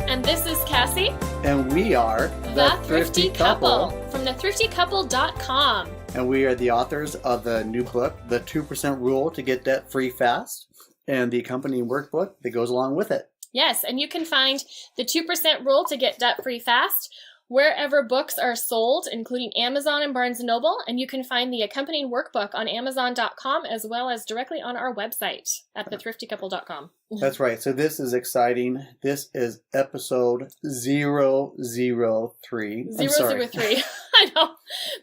And this is Cassie. And we are The Thrifty Couple from thethriftycouple.com. And we are the authors of the new book, The 2% Rule to Get Debt Free Fast, and the accompanying workbook that goes along with it. Yes, and you can find the 2% Rule to Get Debt Free Fast wherever books are sold, including Amazon and Barnes & Noble. And you can find the accompanying workbook on Amazon.com as well as directly on our website at thethriftycouple.com. That's right. So this is exciting. This is episode 003. 003. I know.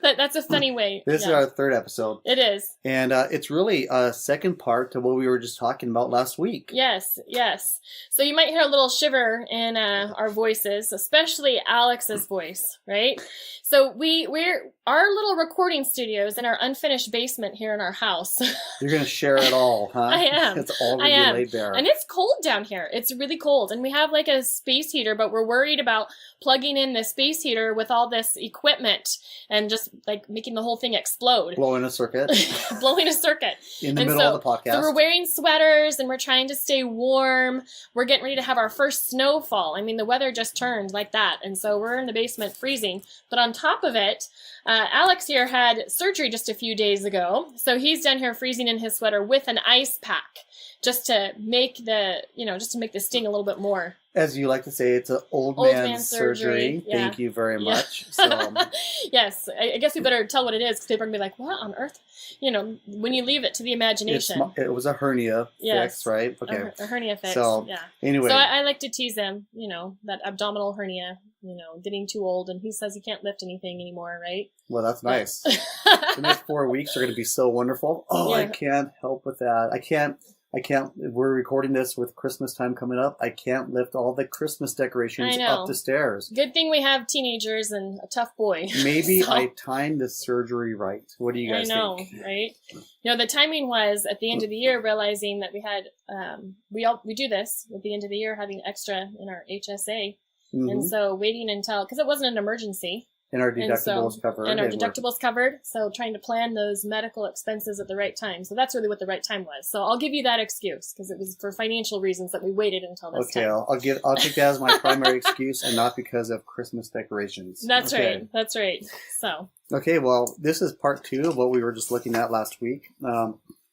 That's a funny way. This is our third episode. It is. And it's really a second part to what we were just talking about last week. Yes, yes. So you might hear a little shiver in our voices, especially Alex's voice, right? So we're our little recording studios in our unfinished basement here in our house. You're going to share it all, huh? I am. It's all going to be laid bare. And it's cold down here. It's really cold. And we have like a space heater, but we're worried about plugging in the space heater with all this equipment and just like making the whole thing explode. Blowing a circuit. Blowing a circuit. In the middle of the podcast. So we're wearing sweaters and we're trying to stay warm. We're getting ready to have our first snowfall. I mean, the weather just turned like that. And so we're in the basement freezing. But on top of it, Alex here had surgery just a few days ago. So he's down here freezing in his sweater with an ice pack just to make the sting a little bit more. As you like to say, it's an old man surgery. Yeah. Thank you very much. So, yes, I guess we better tell what it is because people are going to be like, what on earth? You know, when you leave it to the imagination. It was a hernia fix, right? Okay. A hernia fix, so, yeah. Anyway. So I like to tease him, that abdominal hernia, getting too old, and he says he can't lift anything anymore, right? Well, that's nice. The next 4 weeks are going to be so wonderful. Oh, yeah. I can't help with that. I can't. We're recording this with Christmas time coming up. I can't lift all the Christmas decorations up the stairs. Good thing we have teenagers and a tough boy. Maybe I timed the surgery right. What do you guys think? I know, right? The timing was at the end of the year, realizing that we had, we do this at the end of the year, having extra in our HSA. Mm-hmm. And so waiting until, because it wasn't an emergency. And our deductibles covered. And our deductibles covered. So trying to plan those medical expenses at the right time. So that's really what the right time was. So I'll give you that excuse because it was for financial reasons that we waited until this time. Okay, I'll take that as my primary excuse and not because of Christmas decorations. That's right. That's right. So. Okay, well, this is part 2 of what we were just looking at last week.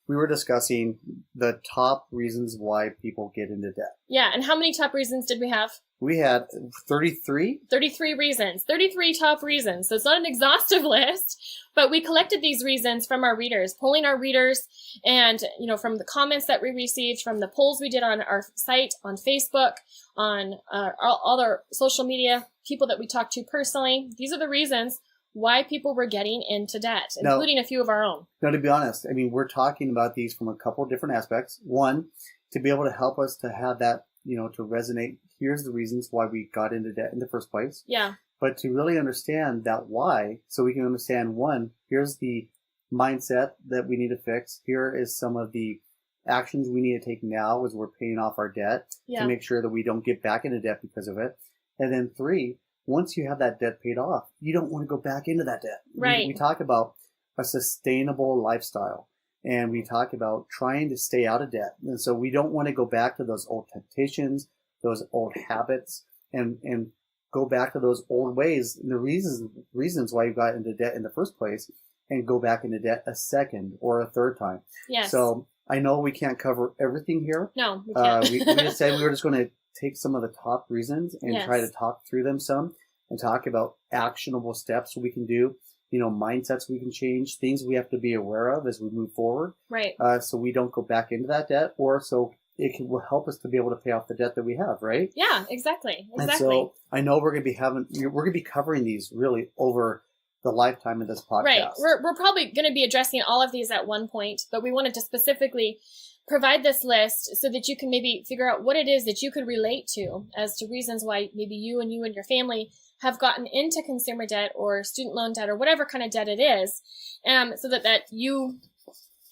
We were discussing the top reasons why people get into debt. Yeah, and how many top reasons did we have? We had 33? 33 reasons. 33 top reasons. So it's not an exhaustive list, but we collected these reasons from our readers, polling our readers, and, from the comments that we received, from the polls we did on our site, on Facebook, on all our social media, people that we talked to personally. These are the reasons why people were getting into debt, including a few of our own. Now, to be honest, we're talking about these from a couple of different aspects. One, to be able to help us to have that, to resonate. Here's the reasons why we got into debt in the first place. Yeah. But to really understand that why, so we can understand, one, here's the mindset that we need to fix. Here is some of the actions we need to take now as we're paying off our debt to make sure that we don't get back into debt because of it. And then 3, once you have that debt paid off, you don't want to go back into that debt. Right. We talk about a sustainable lifestyle, and we talk about trying to stay out of debt. And so we don't want to go back to those old temptations, those old habits, and go back to those old ways and the reasons why you got into debt in the first place, and go back into debt a second or a third time. Yes. So I know we can't cover everything here. No, we can't. We just said we were just going to take some of the top reasons and try to talk through them some and talk about actionable steps we can do, mindsets we can change, things we have to be aware of as we move forward. Right. So we don't go back into that debt, or so will help us to be able to pay off the debt that we have, right? Yeah, exactly. And so I know we're going to be covering these really over the lifetime of this podcast. Right. We're probably going to be addressing all of these at one point, but we wanted to specifically provide this list so that you can maybe figure out what it is that you could relate to as to reasons why maybe you and your family have gotten into consumer debt or student loan debt or whatever kind of debt it is, so that you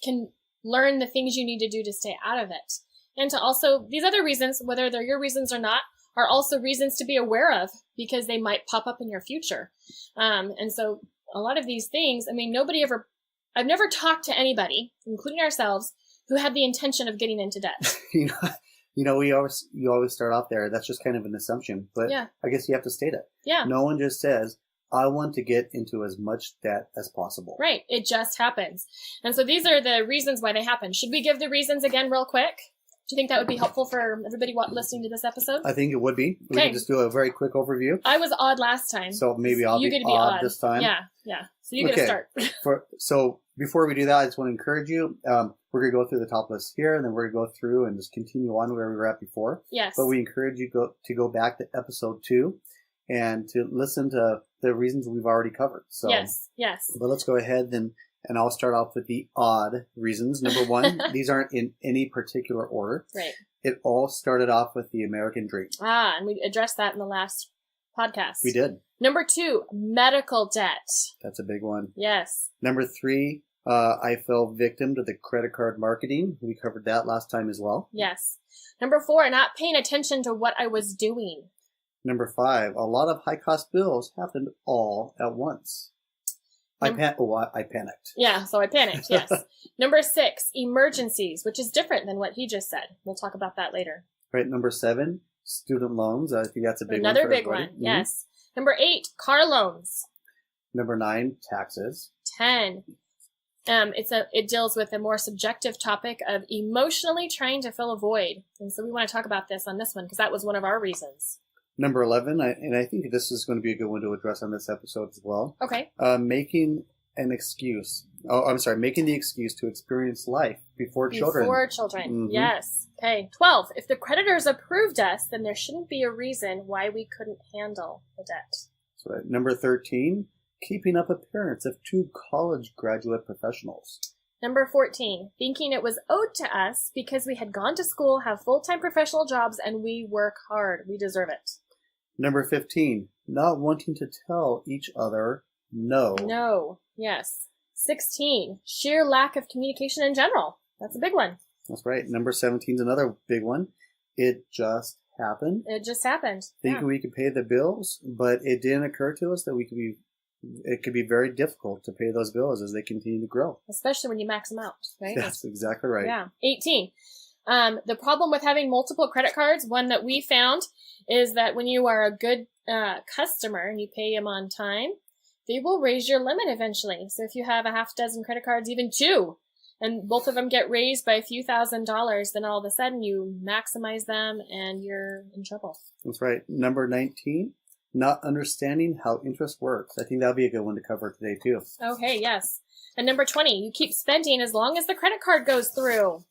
can learn the things you need to do to stay out of it. And to also, these other reasons, whether they're your reasons or not, are also reasons to be aware of because they might pop up in your future. And so a lot of these things, I've never talked to anybody, including ourselves, who had the intention of getting into debt. you always start off there. That's just kind of an assumption, but Yeah. I guess you have to state it. Yeah. No one just says, I want to get into as much debt as possible. Right. It just happens. And so these are the reasons why they happen. Should we give the reasons again real quick? Do you think that would be helpful for everybody listening to this episode? I think it would be. We Okay. can just do a very quick overview. I was odd last time. So maybe I'll you be get to be odd this time. Yeah. So you get to start. So before we do that, I just want to encourage you. We're going to go through the top list here, and then we're going to go through and just continue on where we were at before. Yes. But we encourage you to go back to episode 2 and to listen to the reasons we've already covered. So Yes. But let's go ahead and I'll start off with the odd reasons. Number 1, these aren't in any particular order. Right. It all started off with the American dream. And we addressed that in the last podcast. We did. Number 2, medical debt. That's a big one. Yes. Number 3, I fell victim to the credit card marketing. We covered that last time as well. Yes. Number 4, not paying attention to what I was doing. Number 5, a lot of high-cost bills happened all at once. I panicked. Yeah, so I panicked, yes. Number 6, emergencies, which is different than what he just said. We'll talk about that later. Right, number 7, student loans. I think that's a big Another one. big one, yes. Number 8, car loans. Number 9, taxes. 10, it deals with a more subjective topic of emotionally trying to fill a void. And so we want to talk about this on this one because that was one of our reasons. Number 11, and I think this is going to be a good one to address on this episode as well. Okay. Making the excuse to experience life before children. Before children, Mm-hmm. Yes. Okay. 12, if the creditors approved us, then there shouldn't be a reason why we couldn't handle the debt. That's right. Number 13, keeping up appearance of 2 college graduate professionals. Number 14, thinking it was owed to us because we had gone to school, have full-time professional jobs, and we work hard. We deserve it. Number 15, not wanting to tell each other no. No. Yes. 16, sheer lack of communication in general. That's a big one. That's right. Number 17 is another big one. It just happened. It just happened. Thinking we could pay the bills, but it didn't occur to us that it could be very difficult to pay those bills as they continue to grow. Especially when you max them out, right? That's exactly right. Yeah. 18. The problem with having multiple credit cards, one that we found, is that when you are a good customer and you pay them on time, they will raise your limit eventually. So if you have a half dozen credit cards, even 2, and both of them get raised by a few $1,000s, then all of a sudden you maximize them and you're in trouble. That's right. Number 19, not understanding how interest works. I think that'll be a good one to cover today too. Okay, yes. And number 20, you keep spending as long as the credit card goes through.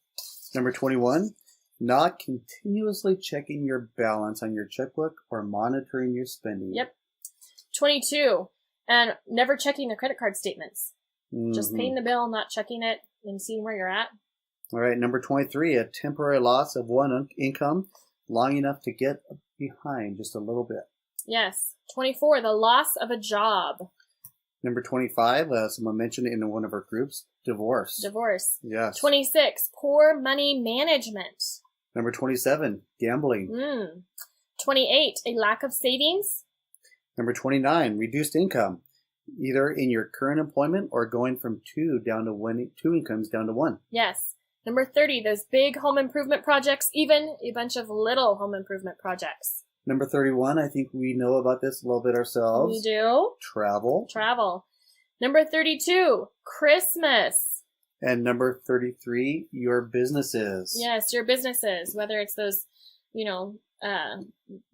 Number 21, not continuously checking your balance on your checkbook or monitoring your spending. Yep. 22, and never checking the credit card statements. Mm-hmm. Just paying the bill, not checking it, and seeing where you're at. All right, number 23, a temporary loss of one income long enough to get behind just a little bit. Yes. 24, the loss of a job. Number 25, someone mentioned it in one of our groups, divorce. Divorce. Yes. 26, poor money management. Number 27, gambling. 28, a lack of savings. Number 29, reduced income, either in your current employment or going from 2 incomes down to 1. Yes. Number 30, those big home improvement projects, even a bunch of little home improvement projects. Number 31, I think we know about this a little bit ourselves. We do. Travel. Number 32, Christmas. And number 33, your businesses. Yes, your businesses, whether it's those,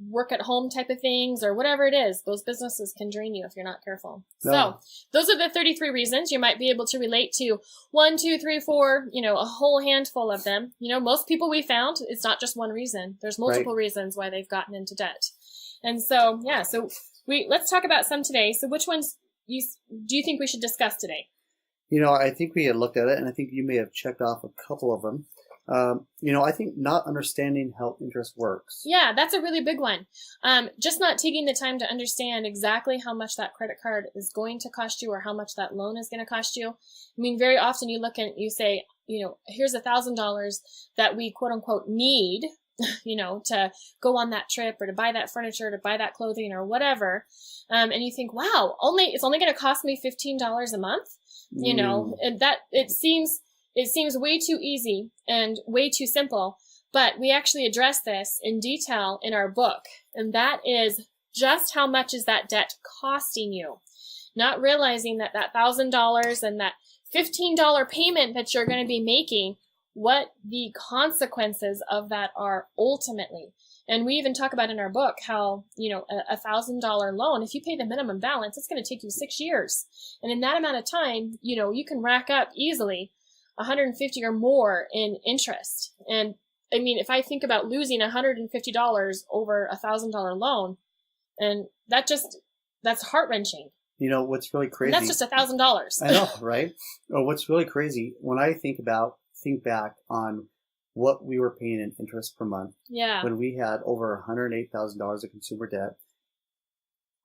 work at home type of things or whatever it is, those businesses can drain you if you're not careful. No. So those are the 33 reasons. You might be able to relate to 1, 2, 3, 4, a whole handful of them. Most people we found, it's not just one reason. There's multiple reasons why they've gotten into debt. And so, let's talk about some today. So which ones do you think we should discuss today? I think we had looked at it, and I think you may have checked off a couple of them. I think not understanding how interest works. Yeah, that's a really big one. Just not taking the time to understand exactly how much that credit card is going to cost you or how much that loan is going to cost you. I mean, very often you look and you say, here's $1,000 that we quote unquote need, to go on that trip or to buy that furniture, to buy that clothing or whatever. And you think, wow, it's only going to cost me $15 a month, and that it seems way too easy and way too simple. But we actually address this in detail in our book, and that is just how much is that debt costing you? Not realizing that that $1,000 and that $15 payment that you're going to be making, what the consequences of that are ultimately. And we even talk about in our book how, a $1,000 loan, if you pay the minimum balance, it's going to take you 6 years. And in that amount of time, you can rack up easily 150 or more in interest. And I mean, if I think about losing $150 over a $1,000 loan, and that's heart-wrenching. What's really crazy? And that's just $1,000. I know, right? What's really crazy when I think back on what we were paying in interest per month. Yeah. When we had over $108,000 of consumer debt,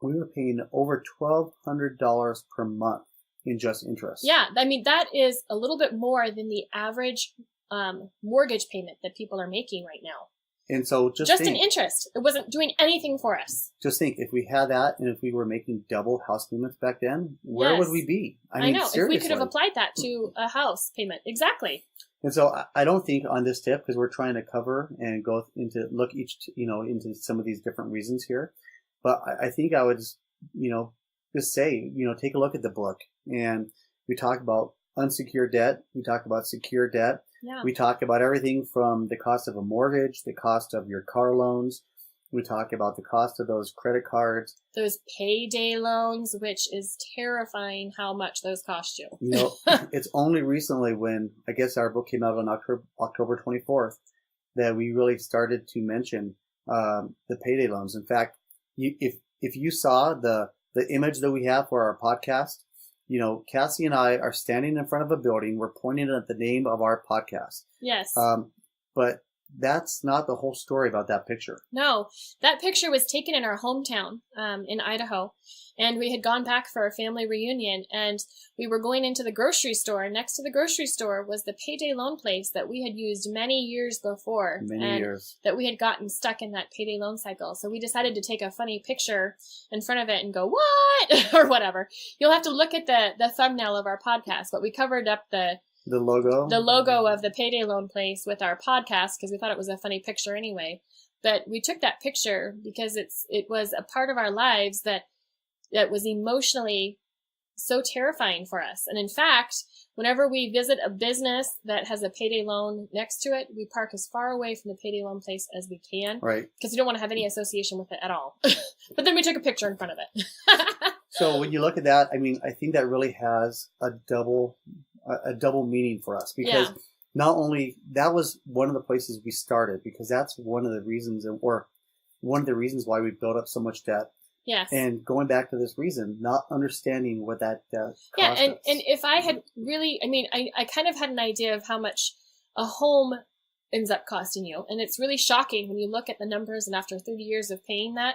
we were paying over $1,200 per month in just interest. Yeah, I mean, that is a little bit more than the average mortgage payment that people are making right now. And so just in interest. It wasn't doing anything for us. Just think, if we had that and if we were making double house payments back then, where would we be? I know. Seriously. If we could have applied that to a house payment. Exactly. And so I don't think on this tip, because we're trying to cover and look into some of these different reasons here, but I think I would just say, take a look at the book, and we talk about unsecured debt. We talk about secure debt. Yeah. We talk about everything from the cost of a mortgage, the cost of your car loans. We talk about the cost of those credit cards. Those payday loans, which is terrifying how much those cost you. It's only recently when, I guess our book came out on October 24th, that we really started to mention the payday loans. In fact, if you saw the image that we have for our podcast, Cassie and I are standing in front of a building. We're pointing at the name of our podcast. Yes. But that's not the whole story about that picture. No, that picture was taken in our hometown in Idaho, and we had gone back for a family reunion, and we were going into the grocery store. Next to the grocery store was the payday loan place that we had used many years before. That we had gotten stuck in that payday loan cycle. So we decided to take a funny picture in front of it and go, what? Or whatever. You'll have to look at the thumbnail of our podcast, but we covered up the logo of the payday loan place with our podcast because we thought it was a funny picture anyway. But we took that picture because it was a part of our lives that was emotionally so terrifying for us. And in fact, whenever we visit a business that has a payday loan next to it, we park as far away from the payday loan place as we can. Right. Because we don't want to have any association with it at all. But then we took a picture in front of it. So when you look at that, I mean, I think that really has a double meaning for us, because not only that was one of the places we started, because that's one of the reasons why we built up so much debt. Yes. And going back to this reason, not understanding what that cost and us. And if I had really, I kind of had an idea of how much a home ends up costing you, and it's really shocking when you look at the numbers, and after 30 years of paying that,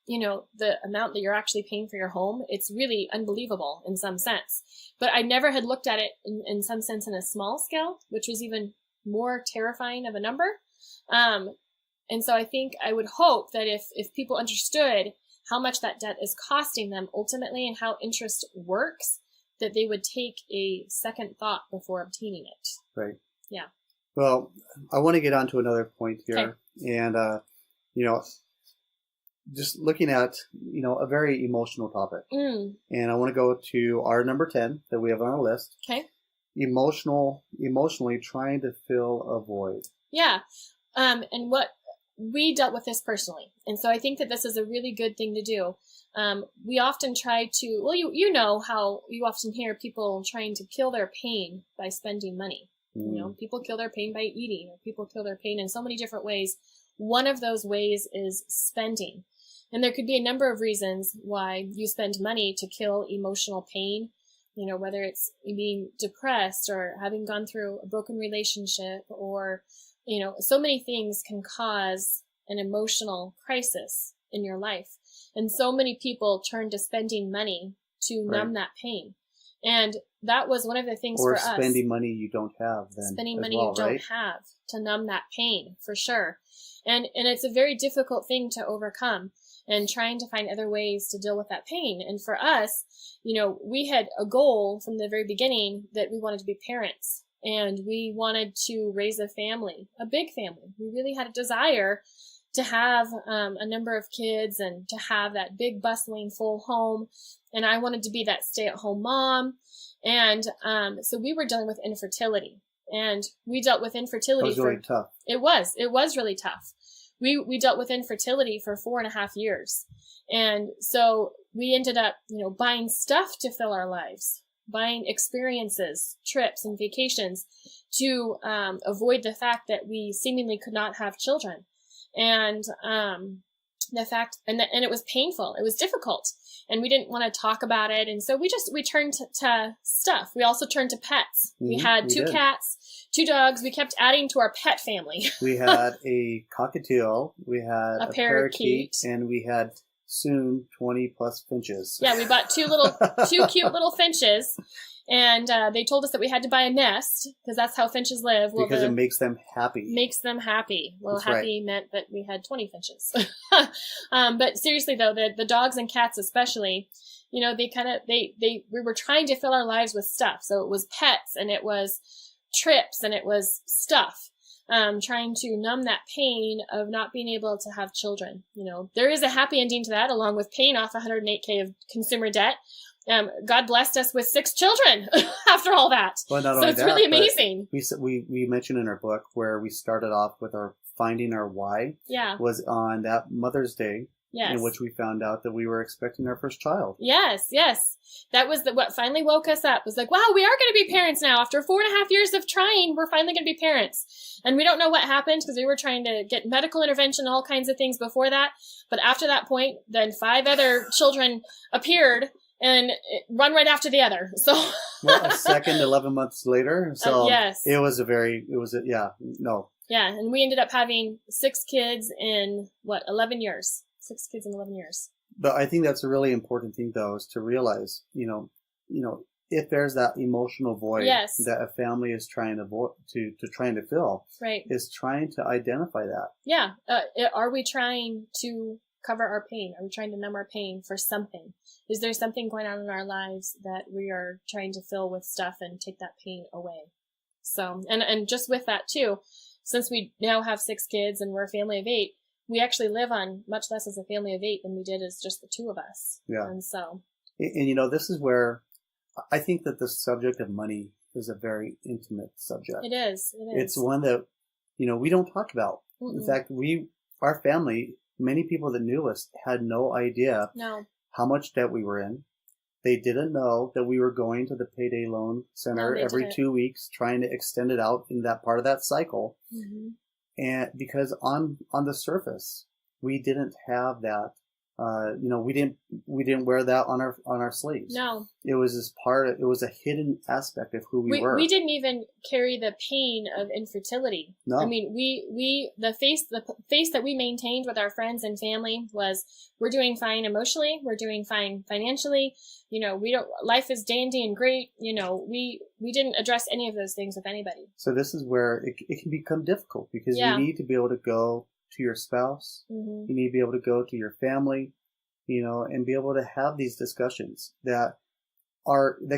the amount that you're actually paying for your home, it's really unbelievable in some sense. But I never had looked at it in some sense in a small scale, which was even more terrifying of a number. And so I think I would hope that if people understood how much that debt is costing them ultimately and how interest works, that they would take a second thought before obtaining it. Right. Yeah. Well, I want to get on to another point here. Okay. And, just looking at, a very emotional topic. And I want to go to our number 10 that we have on our list. Okay. Emotionally trying to fill a void. Yeah. And what we dealt with this personally. And so I think that this is a really good thing to do. We often try to, well, you know how you often hear people trying to kill their pain by spending money. People kill their pain by eating, or people kill their pain in so many different ways. One of those ways is spending. And there could be a number of reasons why you spend money to kill emotional pain, whether it's being depressed or having gone through a broken relationship, or, so many things can cause an emotional crisis in your life. And so many people turn to spending money to numb that pain. And that was one of the things for us. Or spending money you don't have then. Spending money you don't have to numb that pain, for sure. And it's a very difficult thing to overcome, and trying to find other ways to deal with that pain. And for us, we had a goal from the very beginning that we wanted to be parents and we wanted to raise a family, a big family. We really had a desire to have a number of kids and to have that big bustling full home. And I wanted to be that stay-at-home mom. And so we were dealing with infertility, and we dealt with infertility. It was really tough. It was really tough. We dealt with infertility for 4.5 years. And so we ended up, buying stuff to fill our lives, buying experiences, trips, and vacations to avoid the fact that we seemingly could not have children. And the fact, and it was painful. It was difficult, and we didn't want to talk about it. And so we turned to stuff. We also turned to pets. We had two cats, 2 dogs. We kept adding to our pet family. We had a cockatiel, we had a parakeet, and we had soon 20 plus finches. Yeah, we bought 2 cute little finches. And they told us that we had to buy a nest because that's how finches live. Well, because it makes them happy. Well, that's happy meant that we had 20 finches. But seriously, though, the dogs and cats especially, we were trying to fill our lives with stuff. So it was pets, and it was trips, and it was stuff. Trying to numb that pain of not being able to have children. There is a happy ending to that, along with paying off $108K of consumer debt. God blessed us with 6 children after all that. Well, not so only it's that, really amazing. We mentioned in our book where we started off with our finding our why. Yeah. Was on that Mother's Day. Yes. In which we found out that we were expecting our first child. Yes. That was what finally woke us up. It was like, wow, we are going to be parents now. After 4.5 years of trying, we're finally going to be parents. And we don't know what happened because we were trying to get medical intervention, all kinds of things before that. But after that point, then 5 other children appeared and run right after the other. So well, a second 11 months later. So yes. Yeah, and we ended up having 6 kids in 11 years. 6 kids in 11 years. But I think that's a really important thing, though, is to realize, if there's that emotional void that a family is trying to fill, right, is trying to identify that. Yeah. Are we trying to cover our pain? Are we trying to numb our pain for something? Is there something going on in our lives that we are trying to fill with stuff and take that pain away? So, and just with that too, since we now have 6 kids and we're a family of 8, we actually live on much less as a family of 8 than we did as just the 2 of us. Yeah. And so. And this is where I think that the subject of money is a very intimate subject. It is. It's one that, we don't talk about. Mm-mm. In fact, our family, many people that knew us had no idea how much debt we were in. They didn't know that we were going to the payday loan center every 2 weeks, trying to extend it out in that part of that cycle. Mm-hmm. And because on the surface, we didn't have that, we didn't wear that on our sleeves. No. It was it was a hidden aspect of who we were. We didn't even carry the pain of infertility. No. I mean, the face that we maintained with our friends and family was, we're doing fine emotionally. We're doing fine financially. Life is dandy and great. We didn't address any of those things with anybody. So this is where it can become difficult, because you need to be able to go to your spouse. Mm-hmm. You need to be able to go to your family, and be able to have these discussions that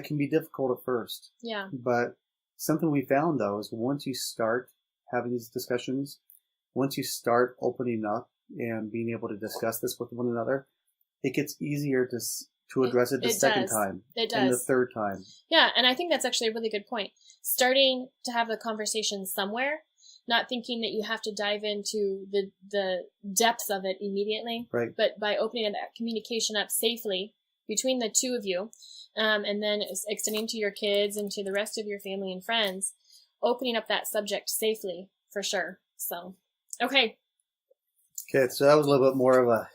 can be difficult at first. Yeah. But something we found, though, is once you start having these discussions, once you start opening up and being able to discuss this with one another, it gets easier to address it the second time. It does. And the third time. Yeah, and I think that's actually a really good point. Starting to have the conversation somewhere, not thinking that you have to dive into the depths of it immediately, right? But by opening that communication up safely between the 2 of you, and then extending to your kids and to the rest of your family and friends, opening up that subject safely, for sure. So, okay. Okay, so that was a little bit more of a,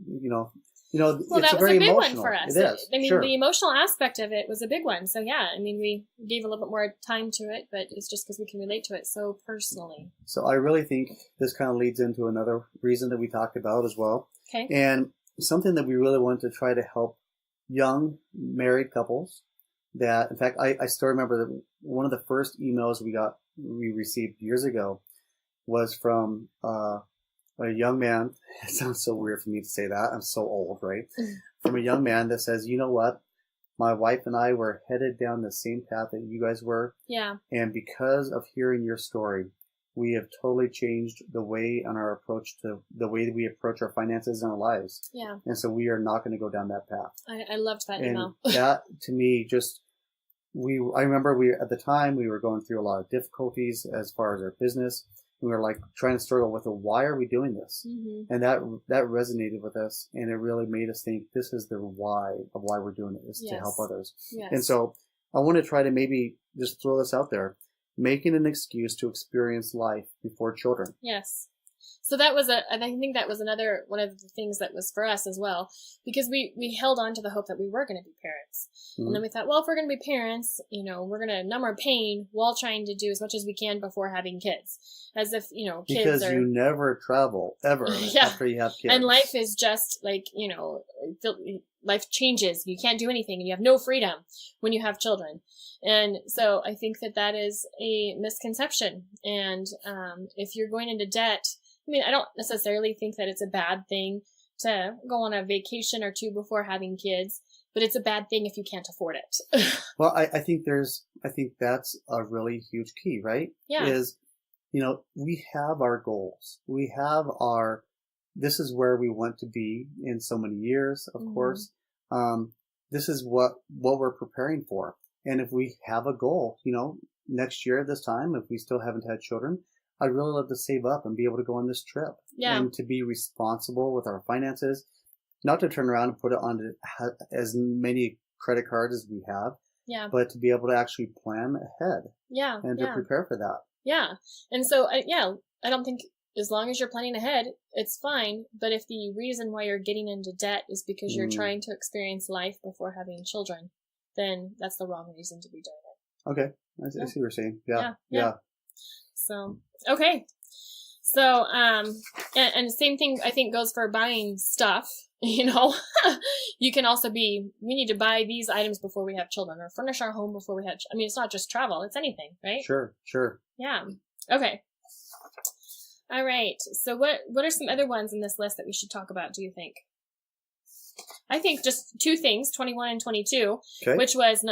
well, it's that was a big one for us. It is. The emotional aspect of it was a big one. So yeah, we gave a little bit more time to it, but it's just because we can relate to it so personally. So I really think this kind of leads into another reason that we talked about as well. Okay. And something that we really wanted to try to help young married couples that, in fact, I still remember that one of the first emails we received years ago was from, a young man. It sounds so weird for me to say that. I'm so old, right? From a young man that says, you know what? my wife and I were headed down the same path that you guys were. Yeah. And because of hearing your story, we have totally changed the way and our approach to the way that we approach our finances and our lives. Yeah. And so we are not going to go down that path. I loved that email. That to me I remember at the time we were going through a lot of difficulties as far as our business. We were like trying to struggle with why are we doing this? Mm-hmm. And that resonated with us, and it really made us think this is the why of why we're doing it, is to help others. Yes. And so I want to try to maybe just throw this out there, making an excuse to experience life before children. Yes. So that was and I think that was another one of the things that was for us as well, because we held on to the hope that we were going to be parents. Mm-hmm. And then we thought, well, if we're going to be parents, we're going to numb our pain while trying to do as much as we can before having kids. As if, kids because you never travel ever after you have kids. And life is just like, life changes. You can't do anything and you have no freedom when you have children. And so I think that is a misconception. And if you're going into debt, I don't necessarily think that it's a bad thing to go on a vacation or two before having kids, but it's a bad thing if you can't afford it. Well, I think that's a really huge key, right? Yeah. Is, we have our goals. We have this is where we want to be in so many years, of course. This is what we're preparing for. And if we have a goal, next year at this time, if we still haven't had children, I'd really love to save up and be able to go on this trip. Yeah. And to be responsible with our finances, not to turn around and put it on as many credit cards as we have. Yeah. But to be able to actually plan ahead. Yeah. And to prepare for that. Yeah. And so, I don't think as long as you're planning ahead, it's fine. But if the reason why you're getting into debt is because you're trying to experience life before having children, then that's the wrong reason to be doing it. Okay. I see what you're saying. Yeah. So, okay. So, and same thing I think goes for buying stuff. You can also we need to buy these items before we have children, or furnish our home before we have, it's not just travel, it's anything, right? Sure. Yeah. Okay. All right. So what are some other ones in this list that we should talk about, do you think? I think just two things, 21 and 22, which was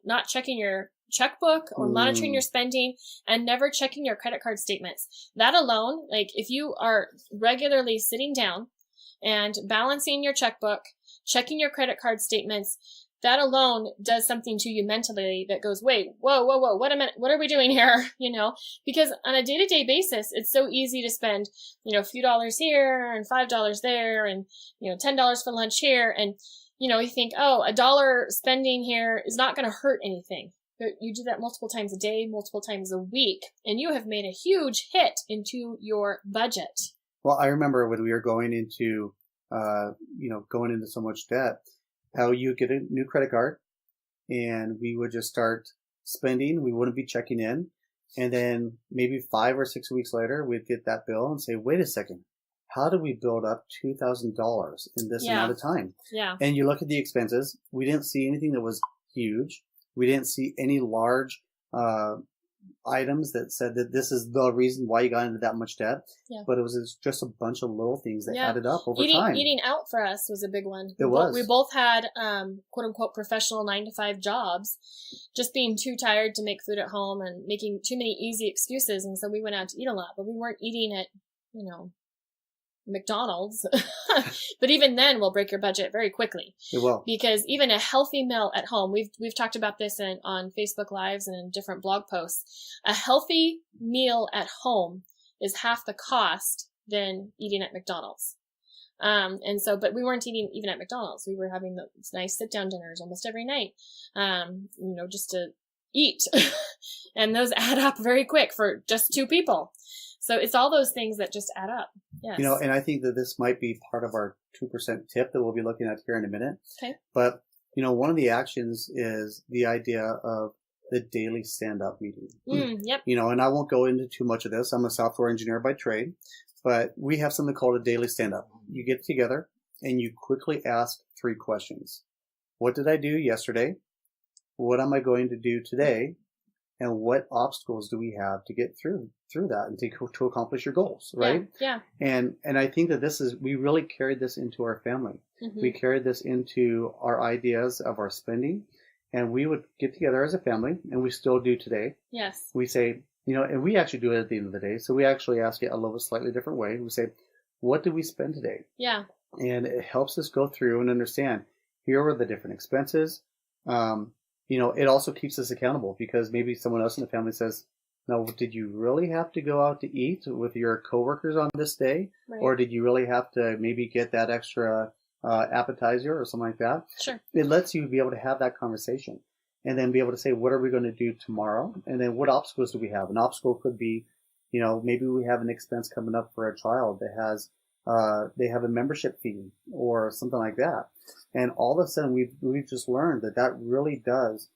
not checking your checkbook or monitoring your spending, and never checking your credit card statements. That alone, like if you are regularly sitting down and balancing your checkbook, checking your credit card statements, that alone does something to you mentally that goes, wait, whoa, what are we doing here? Because on a day-to-day basis, it's so easy to spend, a few dollars here and $5 there and, $10 for lunch here. And, you think, $1 spending here is not going to hurt anything. But you do that multiple times a day, multiple times a week, and you have made a huge hit into your budget. Well, I remember when we were going into so much debt, how you get a new credit card and we would just start spending. We wouldn't be checking in. And then maybe 5 or 6 weeks later, we'd get that bill and say, wait a second, how did we build up $2,000 in this amount of time? Yeah. And you look at the expenses. We didn't see anything that was huge. We didn't see any large items that said that this is the reason why you got into that much debt. Yeah. But it was just a bunch of little things that added up over time. Eating out for us was a big one. We both had quote unquote professional 9-to-5 jobs, just being too tired to make food at home and making too many easy excuses. And so we went out to eat a lot, but we weren't eating at, McDonald's. But even then will break your budget very quickly. It will. Because even a healthy meal at home, we've talked about this on Facebook Lives and in different blog posts. A healthy meal at home is half the cost than eating at McDonald's. But we weren't eating even at McDonald's. We were having those nice sit down dinners almost every night, just to eat. And those add up very quick for just 2 people. So it's all those things that just add up. Yes. And I think that this might be part of our 2% tip that we'll be looking at here in a minute. Okay. But, one of the actions is the idea of the daily stand-up meeting. Yep. And I won't go into too much of this. I'm a software engineer by trade, but we have something called a daily stand-up. You get together and you quickly ask 3 questions. What did I do yesterday? What am I going to do today? and what obstacles do we have to get through that and to accomplish your goals, right? Yeah. And I think that we really carried this into our family. Mm-hmm. We carried this into our ideas of our spending, and we would get together as a family, and we still do today. Yes. We say, and we actually do it at the end of the day. So we actually ask it a little bit slightly different way. We say, what did we spend today? Yeah. And it helps us go through and understand, here are the different expenses. It also keeps us accountable, because maybe someone else in the family says, no, did you really have to go out to eat with your coworkers on this day? Right. Or did you really have to maybe get that extra appetizer or something like that? Sure. It lets you be able to have that conversation and then be able to say, what are we going to do tomorrow? And then what obstacles do we have? An obstacle could be, maybe we have an expense coming up for a child that has, they have a membership fee or something like that. And all of a sudden we've just learned that really does,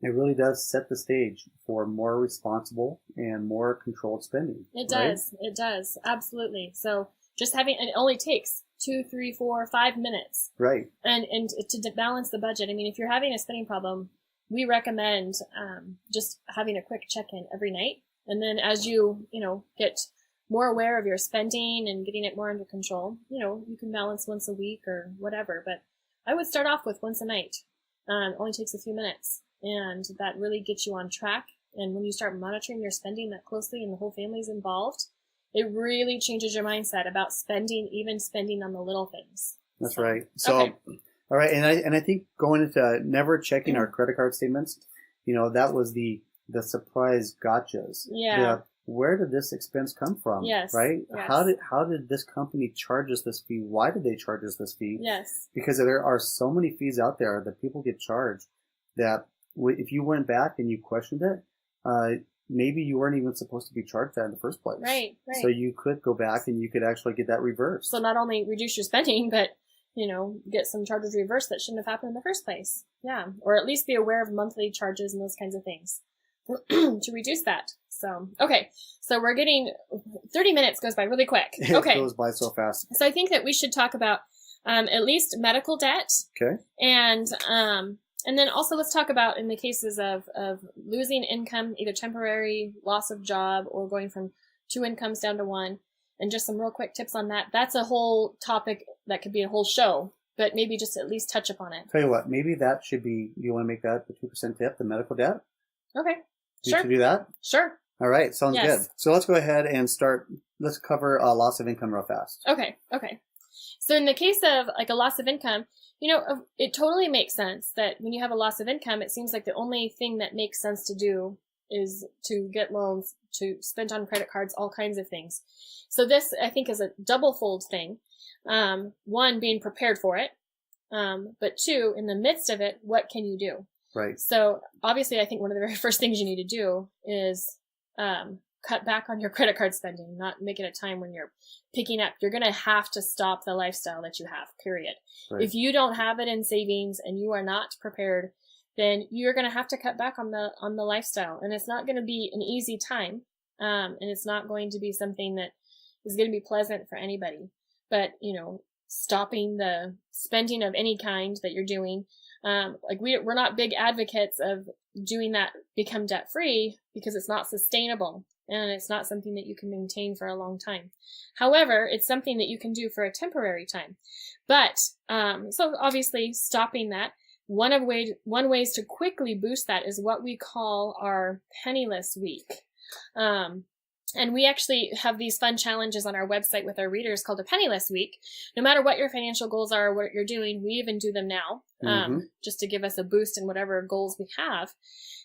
it really does set the stage for more responsible and more controlled spending. It right? does. It does. Absolutely. So just and it only takes 2, 3, 4, 5 minutes. Right. And to balance the budget. I mean, if you're having a spending problem, we recommend just having a quick check-in every night. And then as you get more aware of your spending and getting it more under control, you can balance once a week or whatever. But I would start off with once a night. It only takes a few minutes. And that really gets you on track. And when you start monitoring your spending that closely and the whole family's involved, it really changes your mindset about spending on the little things. That's right. So, okay. All right. And I think going into never checking our credit card statements, that was the surprise gotchas. Yeah. Where did this expense come from? Yes. Right? Yes. How did this company charge us this fee? Why did they charge us this fee? Yes. Because there are so many fees out there that people get charged that if you went back and you questioned it, maybe you weren't even supposed to be charged that in the first place. Right. So you could go back and you could actually get that reversed. So not only reduce your spending, but, get some charges reversed that shouldn't have happened in the first place. Yeah. Or at least be aware of monthly charges and those kinds of things to reduce that. So, okay. So we're getting 30 minutes goes by really quick. Okay. It goes by so fast. So I think that we should talk about at least medical debt. Okay. And then also let's talk about in the cases of losing income, either temporary loss of job or going from 2 incomes down to 1, and just some real quick tips on that. That's a whole topic that could be a whole show, but maybe just at least touch upon it. Tell you what, maybe that should be, you want to make that the 2% tip, the medical debt? Okay. You should do that? Sure. All right. Sounds good. So let's go ahead and start. Let's cover loss of income real fast. Okay. So in the case of like a loss of income, it totally makes sense that when you have a loss of income, it seems like the only thing that makes sense to do is to get loans, to spend on credit cards, all kinds of things. So this, I think, is a double-fold thing. 1, being prepared for it. But 2, in the midst of it, what can you do? Right. So obviously, I think one of the very first things you need to do is cut back on your credit card spending, not make it a time when you're picking up. You're going to have to stop the lifestyle that you have, period. Right. If you don't have it in savings and you are not prepared, then you're going to have to cut back on the lifestyle. And it's not going to be an easy time. And it's not going to be something that is going to be pleasant for anybody. But, stopping the spending of any kind that you're doing, we're not big advocates of doing that, become debt free, because it's not sustainable. And it's not something that you can maintain for a long time. However, it's something that you can do for a temporary time. But, so obviously stopping that, one ways to quickly boost that is what we call our penniless week. And we actually have these fun challenges on our website with our readers called a penniless week. No matter what your financial goals are, what you're doing, we even do them now, just to give us a boost in whatever goals we have.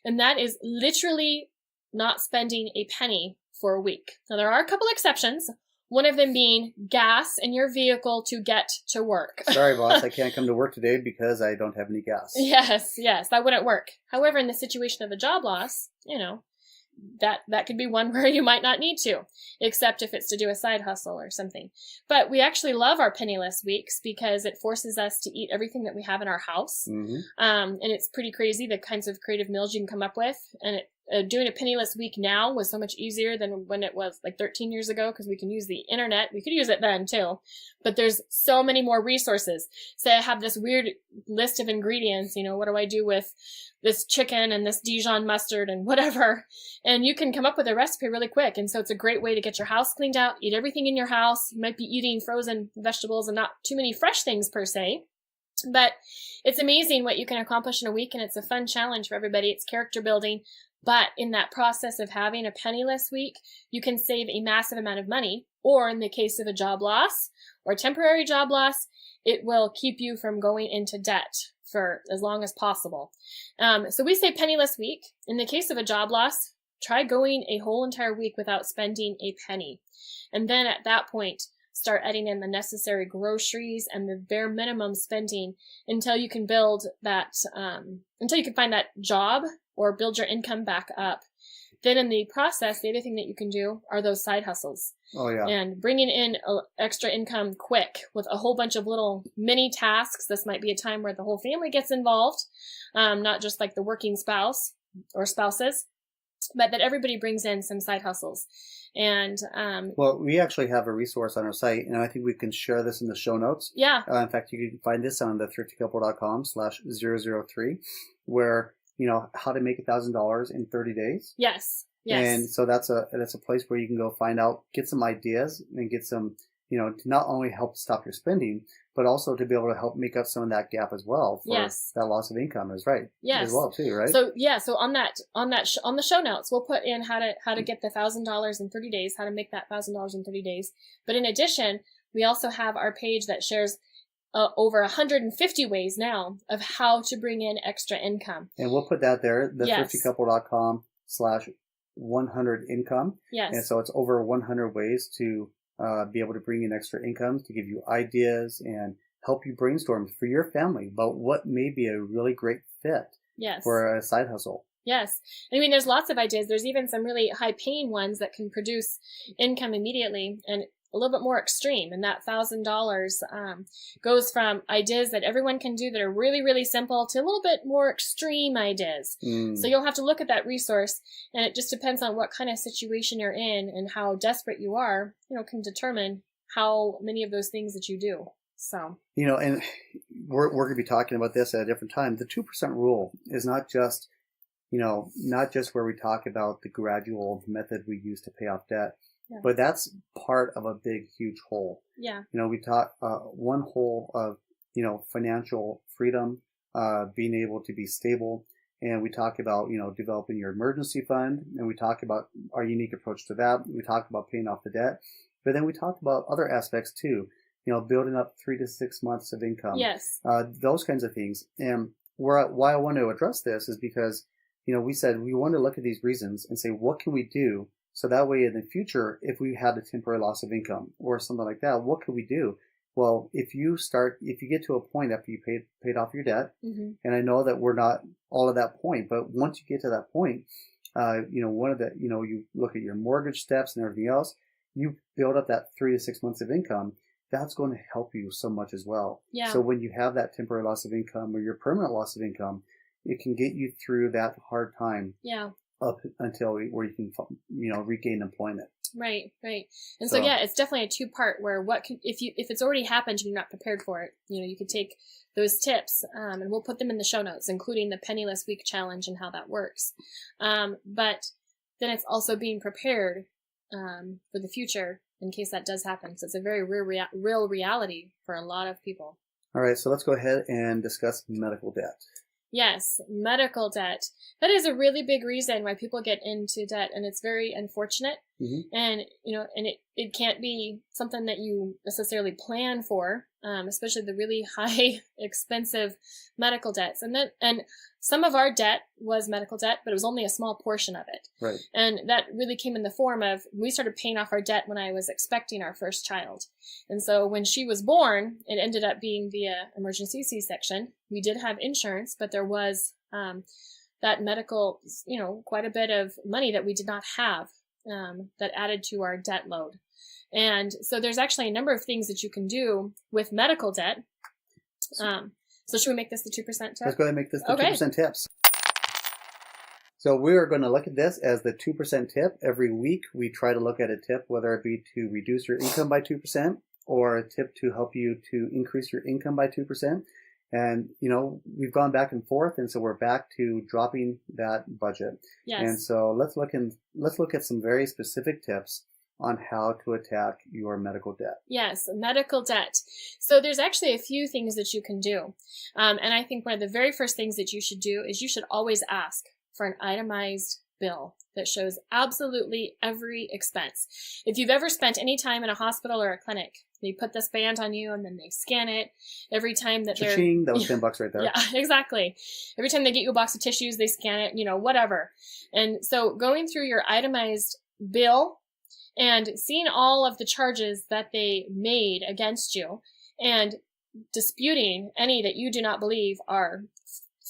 And that is literally not spending a penny for a week. Now, there are a couple exceptions. One of them being gas in your vehicle to get to work. Sorry, boss, I can't come to work today because I don't have any gas. Yes, that wouldn't work. However, in the situation of a job loss, that could be one where you might not need to, except if it's to do a side hustle or something. But we actually love our penniless weeks because it forces us to eat everything that we have in our house. And it's pretty crazy the kinds of creative meals you can come up with. And doing a penniless week now was so much easier than when it was like 13 years ago, because we can use the internet. We could use it then too, but there's so many more resources. Say I have this weird list of ingredients, what do I do with this chicken and this Dijon mustard and whatever, and you can come up with a recipe really quick. And so it's a great way to get your house cleaned out, eat everything in your house. You might be eating frozen vegetables and not too many fresh things per se, but it's amazing what you can accomplish in a week, and it's a fun challenge for everybody. It's character building. But in that process of having a penniless week, you can save a massive amount of money, or in the case of a job loss or temporary job loss, it will keep you from going into debt for as long as possible. So we say penniless week. In the case of a job loss, try going a whole entire week without spending a penny. And then at that point, start adding in the necessary groceries and the bare minimum spending until you can build that, until you can find that job or build your income back up. Then in the process, the other thing that you can do are those side hustles. Oh, yeah. And bringing in extra income quick with a whole bunch of little mini tasks. This might be a time where the whole family gets involved, not just like the working spouse or spouses, but that everybody brings in some side hustles. And well, we actually have a resource on our site, and I think we can share this in the show notes. Yeah. In fact, you can find this on the thriftycouple.com/003, where how to make $1,000 in 30 days. Yes. Yes. And so that's a place where you can go find out, get some ideas, and get some, to not only help stop your spending, but also to be able to help make up some of that gap as well for that loss of income is right. Yes. As well too, right? So so on the show notes, we'll put in how to get the $1,000 in 30 days, how to make that $1,000 in 30 days. But in addition, we also have our page that shares over 150 ways now of how to bring in extra income. And we'll put that there, the thriftycouple.com/100income. Yes. And so it's over 100 ways to be able to bring in extra income, to give you ideas and help you brainstorm for your family about what may be a really great fit for a side hustle. Yes. I mean, there's lots of ideas. There's even some really high paying ones that can produce income immediately and a little bit more extreme. And that $1,000 goes from ideas that everyone can do that are really, really simple to a little bit more extreme ideas. So you'll have to look at that resource, and it just depends on what kind of situation you're in and how desperate you are, can determine how many of those things that you do. So, and we're going to be talking about this at a different time. The 2% rule is not just where we talk about the gradual method we use to pay off debt. Yeah. But that's part of a big, huge whole. Yeah. We talk one whole of, financial freedom, being able to be stable. And we talk about, developing your emergency fund. And we talk about our unique approach to that. We talk about paying off the debt. But then we talk about other aspects too, building up 3 to 6 months of income. Yes. Those kinds of things. And why I want to address this is because, we said we want to look at these reasons and say, what can we do? So that way in the future, if we had a temporary loss of income or something like that, what could we do? Well, if you get to a point after you paid off your debt, and I know that we're not all at that point, but once you get to that point, one of the, you look at your mortgage steps and everything else, you build up that 3 to 6 months of income. That's going to help you so much as well. Yeah. So when you have that temporary loss of income or your permanent loss of income, it can get you through that hard time. Yeah. Up until where you can, regain employment. Right. And so it's definitely a 2-part where if it's already happened and you're not prepared for it, you could take those tips, and we'll put them in the show notes, including the penniless week challenge and how that works. But then it's also being prepared, for the future in case that does happen. So it's a very real reality for a lot of people. All right. So let's go ahead and discuss medical debt. Yes, medical debt. That is a really big reason why people get into debt, and it's very unfortunate. And it can't be something that you necessarily plan for, especially the really high, expensive medical debts. And some of our debt was medical debt, but it was only a small portion of it. Right. And that really came in the form of, we started paying off our debt when I was expecting our first child. And so when she was born, it ended up being via emergency C-section. We did have insurance, but there was that medical, quite a bit of money that we did not have, that added to our debt load. And so there's actually a number of things that you can do with medical debt. So should we make this the 2% tip? Let's go ahead and make this the 2% tips. So we're going to look at this as the 2% tip. Every week we try to look at a tip, whether it be to reduce your income by 2% or a tip to help you to increase your income by 2%. And, we've gone back and forth, and so we're back to dropping that budget. Yes. And so let's look at some very specific tips on how to attack your medical debt. Yes, medical debt. So there's actually a few things that you can do. And I think one of the very first things that you should do is you should always ask for an itemized bill that shows absolutely every expense. If you've ever spent any time in a hospital or a clinic, they put this band on you and then they scan it every time that Cha-ching, that was $10 right there. Yeah, exactly. Every time they get you a box of tissues, they scan it, whatever. And so going through your itemized bill and seeing all of the charges that they made against you and disputing any that you do not believe are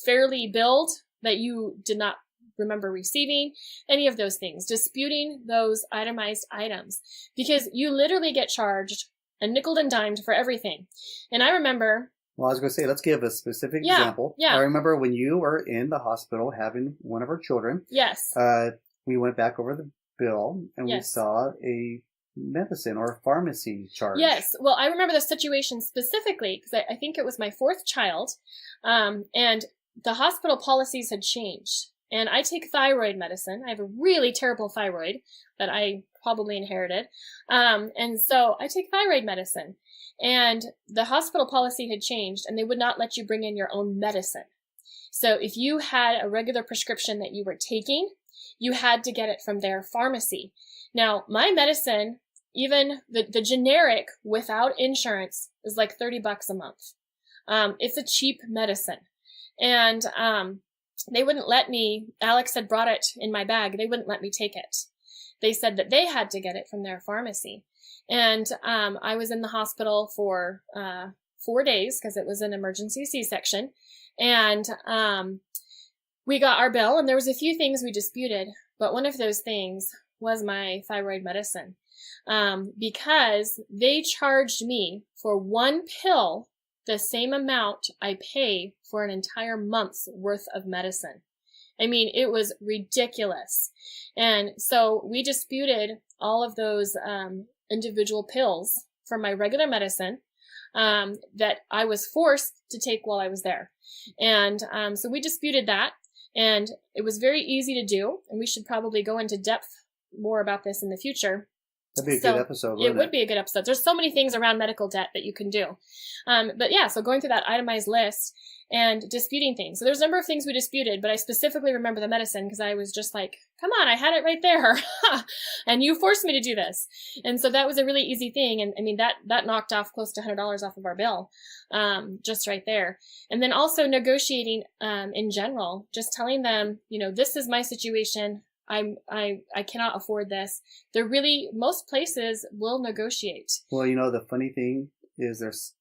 fairly billed, that you did not remember receiving, any of those things, disputing those itemized items, because you literally get charged a nickel and dimed for everything. And I remember... Well, I was going to say, let's give a specific example. Yeah. I remember when you were in the hospital having one of our children. Yes. We went back over the bill and Yes. we saw a medicine or pharmacy charge. Yes. Well, I remember the situation specifically because I think it was my fourth child, and the hospital policies had changed. And I take thyroid medicine. I have a really terrible thyroid that I probably inherited. And so I take thyroid medicine. And the hospital policy had changed and they would not let you bring in your own medicine. So if you had a regular prescription that you were taking, you had to get it from their pharmacy. Now, my medicine, even the generic without insurance, is like $30 a month. It's a cheap medicine. And they wouldn't let me, Alex had brought it in my bag, they wouldn't let me take it. They said that they had to get it from their pharmacy. And I was in the hospital for 4 days because it was an emergency C-section. And we got our bill, and there was a few things we disputed, but one of those things was my thyroid medicine, because they charged me for one pill the same amount I pay for an entire month's worth of medicine. I mean, it was ridiculous. And so we disputed all of those individual pills for my regular medicine that I was forced to take while I was there. And so we disputed that, and it was very easy to do, and we should probably go into depth more about this in the future. That'd be a good episode, wouldn't it? Would be a good episode. There's so many things around medical debt that you can do. But yeah, so going through that itemized list and disputing things. So there's a number of things we disputed, but I specifically remember the medicine because I was just like, come on, I had it right there. And you forced me to do this. And so that was a really easy thing. And I mean, that knocked off close to $100 off of our bill, just right there. And then also negotiating, in general, just telling them, this is my situation. I cannot afford this. Most places will negotiate. Well, the funny thing is there's,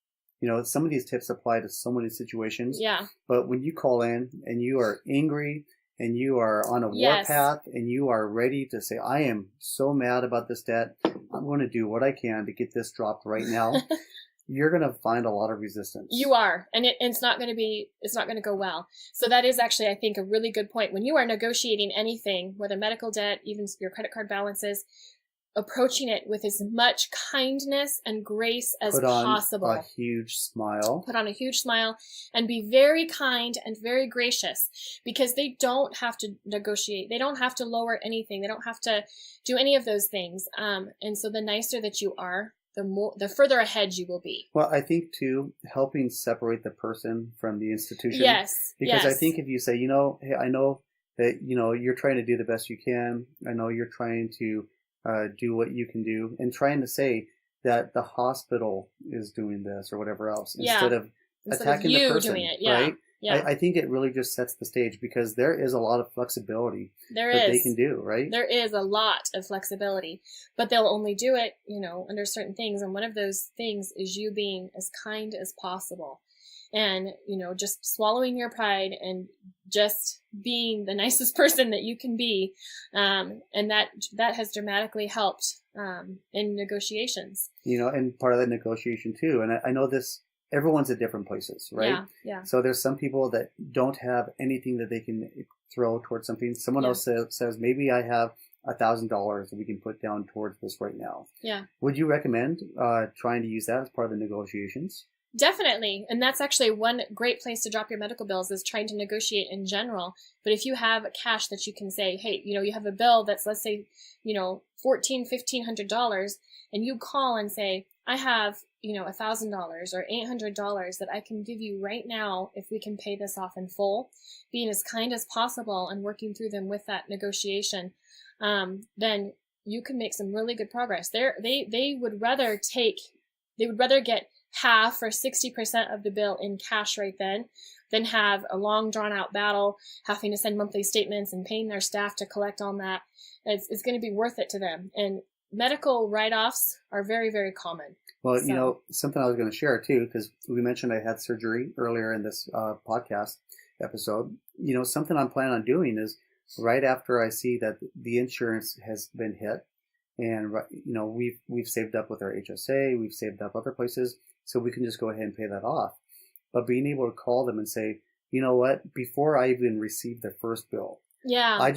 some of these tips apply to so many situations. Yeah. But when you call in and you are angry and you are on a warpath and you are ready to say, I am so mad about this debt, I'm going to do what I can to get this dropped right now. You're going to find a lot of resistance. You are. And it's not going to go well. So that is actually, I think, a really good point. When you are negotiating anything, whether medical debt, even your credit card balances, approaching it with as much kindness and grace as possible. Put on a huge smile. Put on a huge smile and be very kind and very gracious, because they don't have to negotiate. They don't have to lower anything. They don't have to do any of those things. And so the nicer that you are, the further ahead you will be. Well, I think too, helping separate the person from the institution. Yes. Because I think if you say, hey, I know that, you're trying to do the best you can. I know you're trying to do what you can do, and trying to say that the hospital is doing this or whatever else instead of attacking the person, doing it. right? Yeah. I think it really just sets the stage, because there is a lot of flexibility that they can do, right? There is a lot of flexibility, but they'll only do it, under certain things. And one of those things is you being as kind as possible. And, just swallowing your pride and just being the nicest person that you can be. And that has dramatically helped in negotiations. And part of that negotiation too. And I know this, everyone's at different places, right? Yeah. So there's some people that don't have anything that they can throw towards something. Someone else says, maybe I have $1,000 that we can put down towards this right now. Yeah. Would you recommend trying to use that as part of the negotiations? Definitely. And that's actually one great place to drop your medical bills, is trying to negotiate in general. But if you have cash that you can say, hey, you have a bill that's, let's say, $1,500, and you call and say, I have, $1,000 or $800 that I can give you right now if we can pay this off in full, being as kind as possible and working through them with that negotiation, then you can make some really good progress. They would rather get half or 60% of the bill in cash right then than have a long drawn out battle, having to send monthly statements and paying their staff to collect on that. It's going to be worth it to them. And medical write-offs are very, very common. Well, something I was going to share too, because we mentioned I had surgery earlier in this podcast episode. Something I'm planning on doing is right after I see that the insurance has been hit, and we've saved up with our HSA, we've saved up other places, so we can just go ahead and pay that off. But being able to call them and say, you know what, before I even receive the first bill, I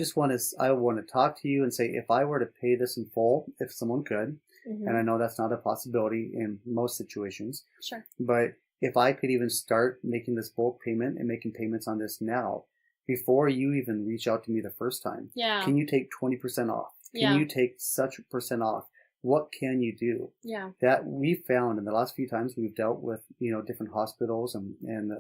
want to talk to you and say, if I were to pay this in full, if someone could, and I know that's not a possibility in most situations, sure, but if I could even start making this bulk payment and making payments on this now, before you even reach out to me the first time, can you take 20% off? Can you take such a percent off? What can you do? Yeah. That we found in the last few times we've dealt with, different hospitals and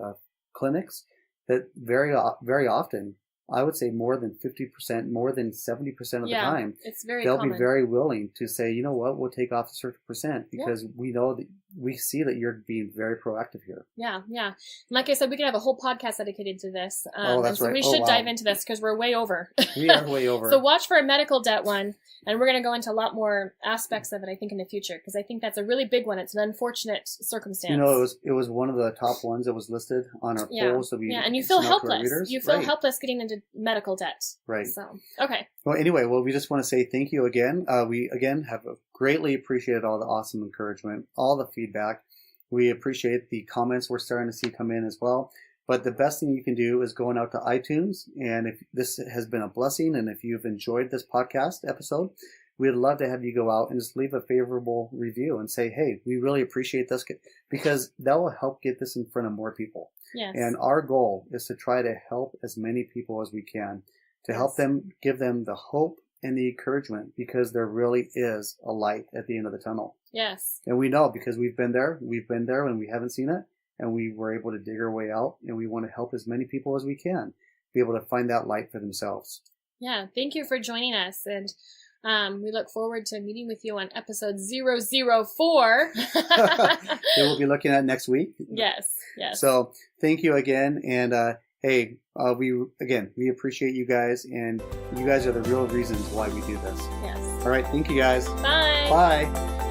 clinics, that very often, I would say more than 50%, more than 70% of the time, they'll be very willing to say, you know what, we'll take off a certain percent, because we know that we see that you're being very proactive here. Yeah, yeah. Like I said, we could have a whole podcast dedicated to this. That's right. We should dive into this because we're way over. We are way over. So watch for a medical debt one, and we're going to go into a lot more aspects of it, I think, in the future, because I think that's a really big one. It's an unfortunate circumstance. It was one of the top ones that was listed on our polls. And you feel helpless. You feel helpless getting into medical debt. Right. So, okay. Well, anyway, we just want to say thank you again. We, again, have greatly appreciated all the awesome encouragement, all the feedback. We appreciate the comments we're starting to see come in as well. But the best thing you can do is going out to iTunes. And if this has been a blessing, and if you've enjoyed this podcast episode, we'd love to have you go out and just leave a favorable review and say, hey, we really appreciate this, because that will help get this in front of more people. Yes. And our goal is to try to help as many people as we can, to help them, give them the hope and the encouragement, because there really is a light at the end of the tunnel. Yes. And we know, because we've been there when we haven't seen it, and we were able to dig our way out, and we want to help as many people as we can be able to find that light for themselves. Yeah. Thank you for joining us. And we look forward to meeting with you on episode 004. That we'll be looking at next week. Yes. Yes. So thank you again. And, hey, we appreciate you guys, and you guys are the real reasons why we do this. Yes. All right. Thank you guys. Bye. Bye.